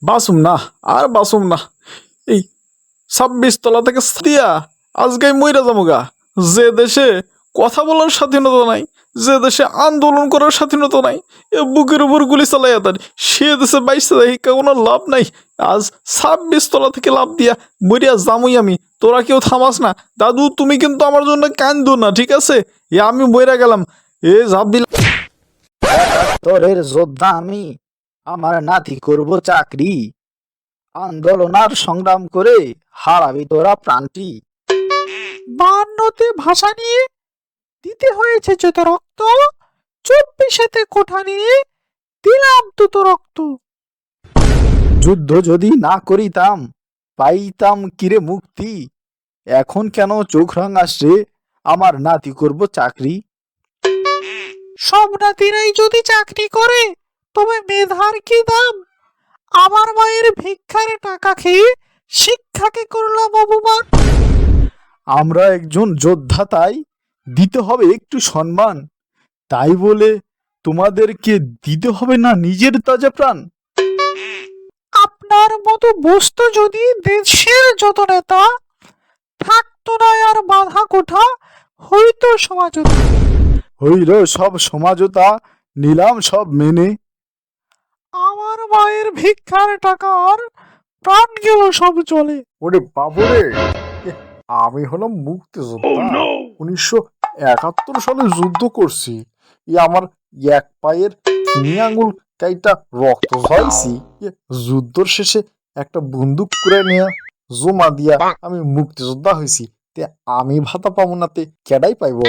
বাসুম না, আর বাসুম না। এই 26 তলা থেকে দিয়া আজকে মইরা যামুগা। যে দেশে কথা বলার স্বাধীনতা নাই, যে দেশে আন্দোলন করার স্বাধীনতা নাই, এ বুকের উপর গুলি চালাইয়া তার সে দেশে বাইশে দেখি কোনো লাভ নাই। আজ 26 তলা থেকে লাভ দিয়া মরিয়া যামুই আমি, তোরা কেউ থামাস না। দাদু তুমি কিন্তু আমার জন্য কান্দো না, ঠিক আছে? আমি মইরা গেলাম, এ ঝাঁপ দিলাম। তোরের যোদ্ধা আমি, আমার নাতি করব চাকরি, আন্দোলন আর সংগ্রাম করে হারাবি তোরা প্রাণটি। 52তে ভাষা নিয়ে দিতে হয়েছে যত রক্ত, 24-এতে কোঠা নিয়ে দিলাম তত রক্ত। যুদ্ধ যদি না করিতাম পাইতাম কিরে মুক্তি, এখন কেন চোখ রাঙাচ্ছে আমার নাতি করব চাকরি। সব নাতিরাই যদি চাকরি করে তবে মেধার কি দাম? আমার মায়ের ভিক্ষার টাকা খেয়ে শিক্ষাকে করলাম অপমান। আমরা একজন যোদ্ধা, তাই দিতে হবে একটু সম্মান, তাই বলে তোমাদেরকে দিতে হবে না নিজের তাজা প্রাণ। আপনার মতো বস্তু যদি দেশের যত নেতা, থাকতো না আর বাধা কোঠা, হইতো সমাজতা। হইল সব সমাজতা, নিলাম সব মেনে। আমার মায়ের ভিক্ষার টাকা আর প্রাণ গেল সব চলে। ওরে বাবুরে, আমি হলাম মুক্তিযোদ্ধা। 1971 সালে যুদ্ধ করছি। আমার এক পায়ের কিনি আঙুল কাইটা রক্ত ঝরাইছি। যুদ্ধর শেষে একটা বন্দুক করে নিয়ে জমা দিয়া আমি মুক্তিযোদ্ধা হয়েছি। তে আমি ভাতা পাবো না, তে কেডাই পাইব?